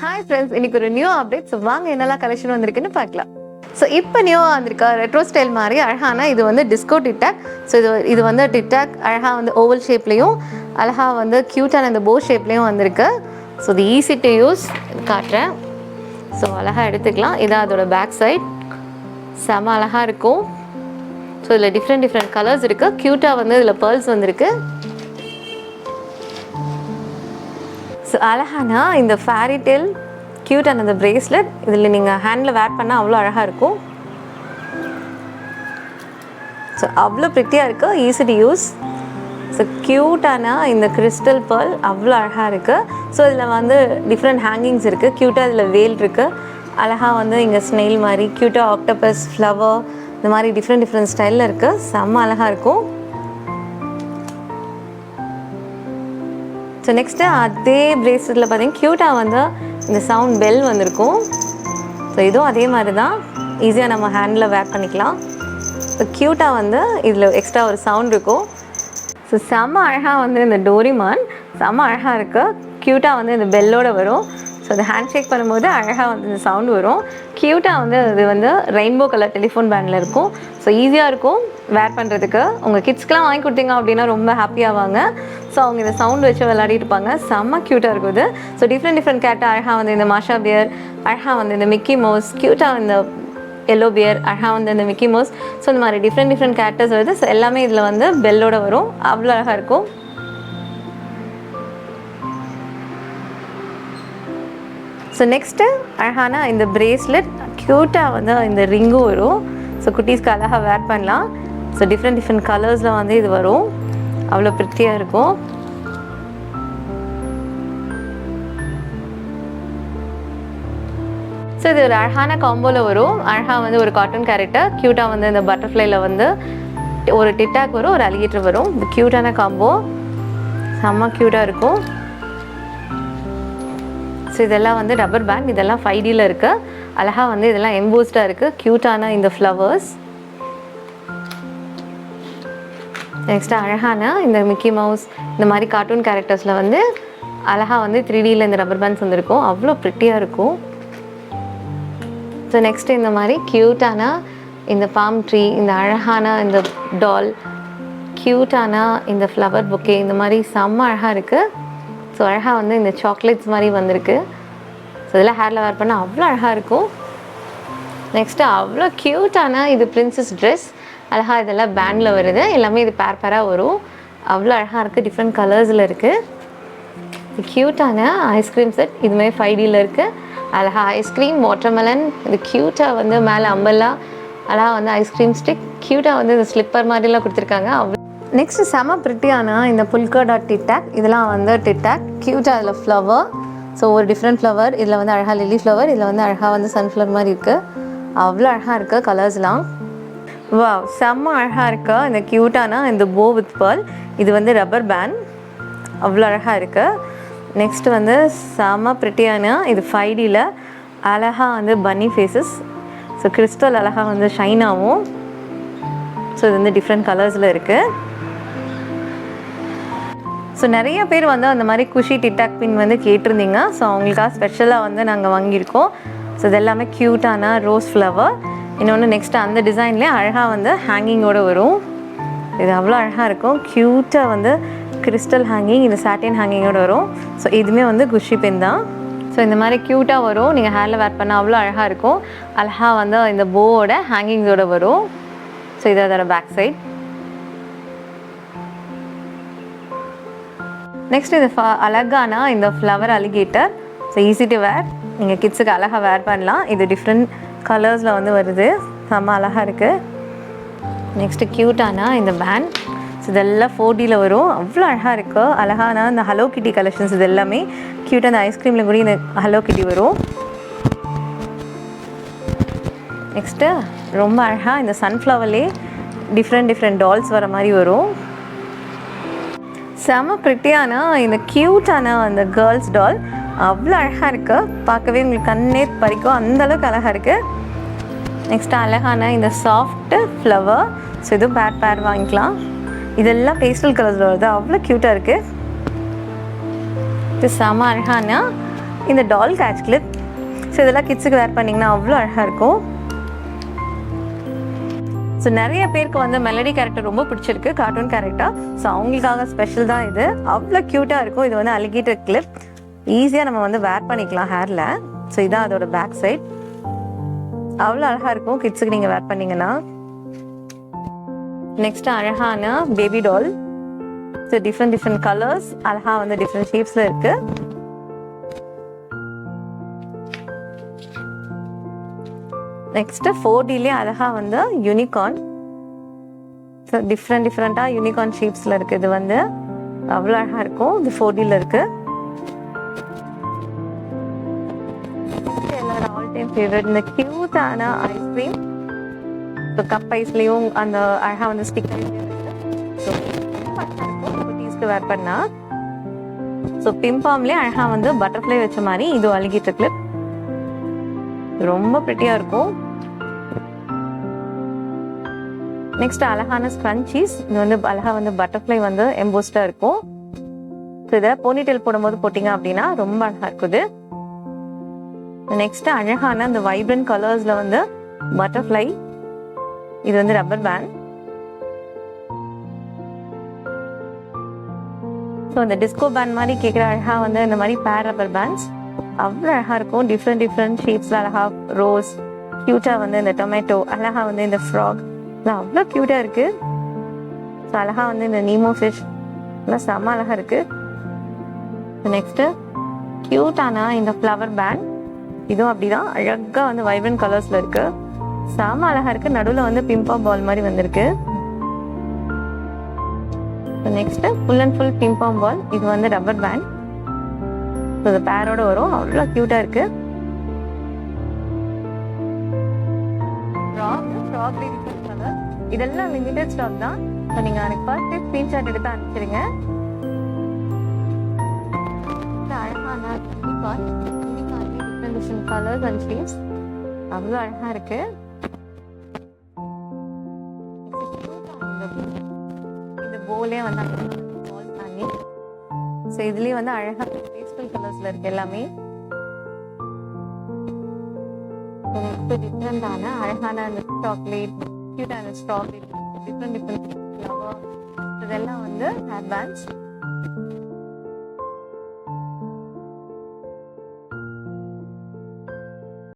Hi friends, இன்னைக்கு ஒரு new update. So வாங்க என்னெல்லாம் கலெக்ஷன் வந்திருக்குன்னு பார்க்கலாம். ஸோ இப்போ நியூவாக வந்திருக்கா ரெட்ரோ ஸ்டைல் மாதிரி அழகான இது வந்து டிஸ்கோ டிக்டாக். ஸோ இது வந்து டிக்டாக் அழகாக வந்து ஓவல் ஷேப்லேயும் அழகாக வந்து க்யூட்டான இந்த போ ஷேப்லேயும் வந்திருக்கு. ஸோ இது ஈஸி டு யூஸ் காட்டுறேன். ஸோ அழகாக எடுத்துக்கலாம். இதான் அதோட பேக் சைட். செம அழகாக இருக்கும். ஸோ இதில் டிஃப்ரெண்ட் கலர்ஸ் இருக்குது. க்யூட்டாக வந்து இதில் பேர்ல்ஸ் வந்திருக்கு. ஸோ அழகானா இந்த ஃபேரி டெயில் க்யூட்டான அந்த பிரேஸ்லெட் இதில் நீங்கள் ஹேண்டில் வேர் பண்ணால் அவ்வளோ அழகாக இருக்கும். ஸோ அவ்வளோ ப்ரிட்டியாக இருக்குது, ஈஸி டு யூஸ். ஸோ க்யூட்டான இந்த கிறிஸ்டல் பேர்ல் அவ்வளோ அழகாக இருக்குது. ஸோ இதில் வந்து டிஃப்ரெண்ட் ஹேங்கிங்ஸ் இருக்குது. க்யூட்டாக இதில் வேல் இருக்குது. அழகாக வந்து இங்கே ஸ்னெயில் மாதிரி க்யூட்டாக ஆக்டோபஸ் ஃப்ளவர் இந்த மாதிரி டிஃப்ரெண்ட் ஸ்டைலில் இருக்குது. செம்ம அழகாக இருக்கும். ஸோ நெக்ஸ்ட்டு அதே பிரேஸ்லெட்டில் பார்த்தீங்கன்னா க்யூட்டாக வந்து இந்த சவுண்ட் பெல் வந்திருக்கும். ஸோ இதுவும் அதே மாதிரி தான் ஈஸியாக நம்ம ஹேண்டில் வேர் பண்ணிக்கலாம். ஸோ க்யூட்டாக வந்து இதில் எக்ஸ்ட்ரா ஒரு சவுண்ட் இருக்கும். ஸோ செம்ம அழகாக வந்து இந்த டோரிமான் செம்ம அழகாக இருக்குது. க்யூட்டாக வந்து இந்த பெல்லோடு வரும். ஸோ அது ஹேண்ட் ஷேக் பண்ணும்போது அழகாக வந்து இந்த சவுண்ட் வரும். க்யூட்டாக வந்து அது வந்து ரெயின்போ கலர் டெலிஃபோன் பேண்டில் இருக்கும். ஸோ ஈஸியாக இருக்கும் வேர் பண்ணுறதுக்கு. உங்கள் கிட்ஸ்க்கெலாம் வாங்கி கொடுத்தீங்க அப்படின்னா ரொம்ப ஹாப்பியாவாங்க. ஸோ அவங்க இந்த சவுண்ட் வச்சு விளையாடிட்டு இருப்பாங்க. செம்ம க்யூட்டாக இருக்குது. ஸோ டிஃப்ரெண்ட் கேரக்டர் அழகாக வந்து இந்த மாஷா பியர், அழகாக வந்து இந்த மிக்கி மவுஸ், க்யூட்டாக இந்த எல்லோ பியர், அழகாக வந்து இந்த மிக்கி மவுஸ். ஸோ இந்த மாதிரி டிஃப்ரெண்ட் கேரக்டர்ஸ் வருது. ஸோ எல்லாமே இதில் வந்து பெல்லோட வரும். அவ்வளோ அழகாக இருக்கும். ஸோ நெக்ஸ்ட்டு அழகான இந்த பிரேஸ்லெட் க்யூட்டாக வந்து இந்த ரிங்கும் வரும். ஸோ குட்டீஸ்க்கு அழகாக வேர் பண்ணலாம். ஸோ டிஃப்ரெண்ட் கலர்ஸில் வந்து இது வரும். அவ்வளோ ப்ரிட்டியாக இருக்கும். ஸோ இது ஒரு அழகான காம்போவில் வரும். அழகாக வந்து ஒரு கார்ட்டூன் கேரக்டர், க்யூட்டாக வந்து இந்த பட்டர்ஃப்ளைல வந்து ஒரு டிக்டாக் வரும், ஒரு அலிகேட்டர் வரும். இந்த க்யூட்டான காம்போ செம்ம க்யூட்டாக இருக்கும். ஸோ இதெல்லாம் வந்து ரப்பர் பேண்ட், இதெல்லாம் 5Dயில் இருக்குது. அழகாக வந்து இதெல்லாம் எம்போஸ்டாக இருக்குது. க்யூட்டான இந்த ஃப்ளவர்ஸ். நெக்ஸ்ட்டு அழகான இந்த மிக்கி மவுஸ் இந்த மாதிரி கார்ட்டூன் கேரக்டர்ஸில் வந்து அழகாக வந்து 3Dயில் இந்த ரப்பர் பேண்ட்ஸ் வந்துருக்கும். அவ்வளோ ப்ரிட்டியாக இருக்கும். ஸோ நெக்ஸ்ட்டு இந்த மாதிரி க்யூட்டான இந்த பாம் ட்ரீ, இந்த அழகான இந்த டால், க்யூட்டான இந்த ஃப்ளவர் பொக்கே இந்த மாதிரி செம்ம அழகாக இருக்குது. ஸோ அழகாக வந்து இந்த சாக்லேட்ஸ் மாதிரி வந்திருக்கு. ஸோ இதெல்லாம் ஹேரில் வேர் பண்ணால் அவ்வளோ அழகாக இருக்கும். நெக்ஸ்ட்டு அவ்வளோ க்யூட்டான இது பிரின்சஸ் ட்ரெஸ். அழகாக இதெல்லாம் பேண்டில் வருது. எல்லாமே இது பேராக வரும். அவ்வளோ அழகாக இருக்குது. டிஃப்ரெண்ட் கலர்ஸில் இருக்குது. இது க்யூட்டான ஐஸ்கிரீம் செட். இதுமாதிரி 5Dயில் இருக்குது. அழகாக ஐஸ்கிரீம், வாட்டர்மெலன், இது க்யூட்டாக வந்து மேலே அம்பல்லா, அழகாக வந்து ஐஸ்கிரீம் ஸ்டிக், க்யூட்டாக வந்து இந்த ஸ்லிப்பர் மாதிரிலாம் கொடுத்துருக்காங்க. அவ்வளோ நெக்ஸ்ட்டு செம ப்ரிட்டியான இந்த புல்கா டாட் டிக்டாக். இதெல்லாம் வந்து டிக்டாக் க்யூட்டாக இதில் ஃப்ளவர். ஸோ ஒரு டிஃப்ரெண்ட் ஃப்ளவர். இதில் வந்து அழகாக லில்லி ஃப்ளவர், இதில் வந்து அழகாக வந்து சன்ஃப்ளவர் மாதிரி இருக்குது. அவ்வளோ அழகாக இருக்குது கலர்ஸ்லாம். வா செம்ம அழகாக இருக்கா இந்த க்யூட்டான இந்த போ வித் பேர்ல். இது வந்து ரப்பர் பேண்ட். அவ்வளோ அழகாக இருக்குது. நெக்ஸ்ட்டு வந்து செம்ம ப்ரிட்டியான இது 5Dயில் அழகாக வந்து பன்னி ஃபேஸஸ். ஸோ கிறிஸ்டல் அழகாக வந்து ஷைன் ஆகும். ஸோ இது வந்து டிஃப்ரெண்ட் கலர்ஸில் இருக்குது. ஸோ நிறைய பேர் வந்து அந்த மாதிரி குஷி டிக்டாக் பின் வந்து கேட்டிருந்தீங்க. ஸோ அவங்களுக்காக ஸ்பெஷலாக வந்து நாங்கள் வாங்கியிருக்கோம். ஸோ இது எல்லாமே க்யூட்டான ரோஸ் ஃப்ளவர். இன்னொன்று நெக்ஸ்ட்டு அந்த டிசைன்லேயே அழகாக வந்து ஹேங்கிங்கோடு வரும். இது அவ்வளோ அழகாக இருக்கும். க்யூட்டாக வந்து கிறிஸ்டல் ஹேங்கிங், இந்த சாட்டின் ஹேங்கிங்கோடு வரும். ஸோ இதுவுமே வந்து குஷி பென் தான். ஸோ இந்த மாதிரி க்யூட்டாக வரும். நீங்கள் ஹேரில் வேர் பண்ணால் அவ்வளோ அழகாக இருக்கும். அழகாக வந்து இந்த போவோட ஹேங்கிங்ஸோடு வரும். ஸோ இது அதோட பேக் சைட். நெக்ஸ்ட் இது அழகான இந்த flower alligator. So easy to wear. நீங்கள் கிட்ஸுக்கு அழகாக வேர் பண்ணலாம். இது டிஃப்ரெண்ட் கலர்ஸில் வந்து வருது. செம்ம அழகாக இருக்குது. நெக்ஸ்ட்டு க்யூட்டான இந்த பேண்ட். ஸோ இதெல்லாம் 4Dயில் வரும். அவ்வளோ அழகாக இருக்குது. அழகான இந்த ஹலோ கிட்டி கலெக்ஷன்ஸ். இது எல்லாமே க்யூட்டாக இந்த ஐஸ்கிரீமில் கூட இந்த ஹலோ கிட்டி வரும். நெக்ஸ்ட்டு ரொம்ப அழகாக இந்த சன்ஃப்ளவர்லேயே டிஃப்ரெண்ட் டால்ஸ் வர மாதிரி வரும். செம ப்ரிட்டியான இந்த க்யூட்டான அந்த கேர்ள்ஸ் டால். அவ்வளோ அழகாக இருக்குது. பார்க்கவே உங்களுக்கு கண்ணே பறிக்கும், அந்தளவுக்கு அழகாக இருக்குது. நெக்ஸ்ட்டு அழகான இந்த சாஃப்ட்டு ஃப்ளவர். ஸோ இதுவும் பேர் வாங்கிக்கலாம். இதெல்லாம் பேஸ்டல் கலர்ஸில் வருது. அவ்வளோ க்யூட்டாக இருக்குது. இது செம அழகான இந்த டால் கேட்ச் கிளிப். ஸோ இதெல்லாம் கிட்ஸுக்கு வேர் பண்ணிங்கன்னா அவ்வளோ அழகாக இருக்கும். ஸோ நிறைய பேருக்கு வந்து மெலடி கேரக்டர் ரொம்ப பிடிச்சிருக்கு, கார்ட்டூன் கேரக்டர். ஸோ அவங்களுக்காக ஸ்பெஷல் தான் இது. அவ்வளோ க்யூட்டாக இருக்கும். இது வந்து அலிகேட்டர் கிளிப். ஈஸியாக நம்ம வந்து வேர் பண்ணிக்கலாம் ஹேரில். ஸோ இதான் அதோட பேக் சைட். அவ்வளோ அழகாக இருக்கும் கிட்ஸுக்கு நீங்கள் வேர் பண்ணிங்கன்னா. நெக்ஸ்ட் அழகான baby doll. So different colours அழகாக வந்து டிஃப்ரெண்ட் ஷேப்ஸில் இருக்குது. நெக்ஸ்ட் 4Dலே அழகா வந்து யூனிகார்ன். ஸோ டிஃப்ரெண்ட்டாக யூனிகார்ன் ஷேப்ஸில் இருக்குது. இது வந்து அவ்வளோ அழகாக இருக்கும். இது 4Dல இருக்கு. எல்லாரோட ஆல் டைம் ஃபேவரட் இந்த க்யூட்டான ஐஸ்கிரீம். ஸோ கப் ஐஸ்லேயும் அந்த அழகாக வந்து ஸ்டிக்கர் ஸோ குட்டீஸ்க்கு வேர் பண்ணா. ஸோ பிம்பாம்லேயே அழகாக வந்து பட்டர்ஃப்ளை வச்ச மாதிரி இது அலிகேட்டர் கிளிப். ரொம்ப பிரிட்டியாக இருக்கும். நெக்ஸ்ட் அழகான ஸ்க்ரன்ச்சீஸ். இது வந்து அழகாக வந்து பட்டர்ஃப்ளை வந்து எம்போஸ்டாக இருக்கும். ஸோ இதை போனிடெயில் போடும்போது போட்டிங்க அப்படின்னா ரொம்ப அழகாக இருக்குது. நெக்ஸ்ட் அழகான அந்த வைப்ரண்ட் கலர்ஸில் வந்து பட்டர்ஃப்ளை. இது வந்து ரப்பர் பேண்ட். ஸோ இந்த டிஸ்கோ பேண்ட் மாதிரி கேட்குற அழகாக வந்து இந்த மாதிரி பேர் ரப்பர் பேண்ட்ஸ் அவ்வளோ அழகாக இருக்கும். டிஃப்ரெண்ட் ஷேப்ஸில் அழகாக ரோஸ், க்யூட்டாக வந்து இந்த டொமேட்டோ, அழகாக வந்து இந்த ஃப்ராக் எல்லாம் அவ்வளோ க்யூட்டாக இருக்குது. ஸோ அழகாக வந்து இந்த நீமோ ஃபிஷ் எல்லாம் செம்ம அழகாக இருக்குது. நெக்ஸ்ட்டு க்யூட்டான இந்த ஃப்ளவர் பேண்ட். இதுவும் அப்படிதான் அழகாக வந்து வைப்ரண்ட் கலர்ஸில் இருக்குது. செம்ம அழகாக இருக்குது. நடுவில் வந்து பிம்பா பால் மாதிரி வந்திருக்கு. நெக்ஸ்ட்டு ஃபுல் அண்ட் ஃபுல் பிம்பாம் பால். இது வந்து ரப்பர் பேண்ட். ஸோ இது பேரோட வரும். அவ்வளோ க்யூட்டாக இருக்குது. இதெல்லாம் லிமிடெட் ஸ்டாக் தான். ஸோ நீங்கள் எனக்கு ஃபர்ஸ்ட் ஸ்க்ரீன்ஷாட் எடுத்து அனுப்பிச்சிருங்க. அழகான டிஃப்ரெண்ட் கலர்ஸ் அண்ட் ஷேப்ஸ் அவ்வளோ அழகாக இருக்கு. இந்த போலே வந்து பால் பண்ணி ஸோ இதுலேயே வந்து அழகாக பேஸ்டல் கலர்ஸில் இருக்கு எல்லாமே. டிஃப்ரெண்டான அழகான அந்த சாக்லேட், க்யூட்டான ஸ்ட்ராபெரி, டிஃப்ரெண்ட் ஃப்ளவர் இதெல்லாம் வந்து ஹேர் பேண்ட்ஸ்.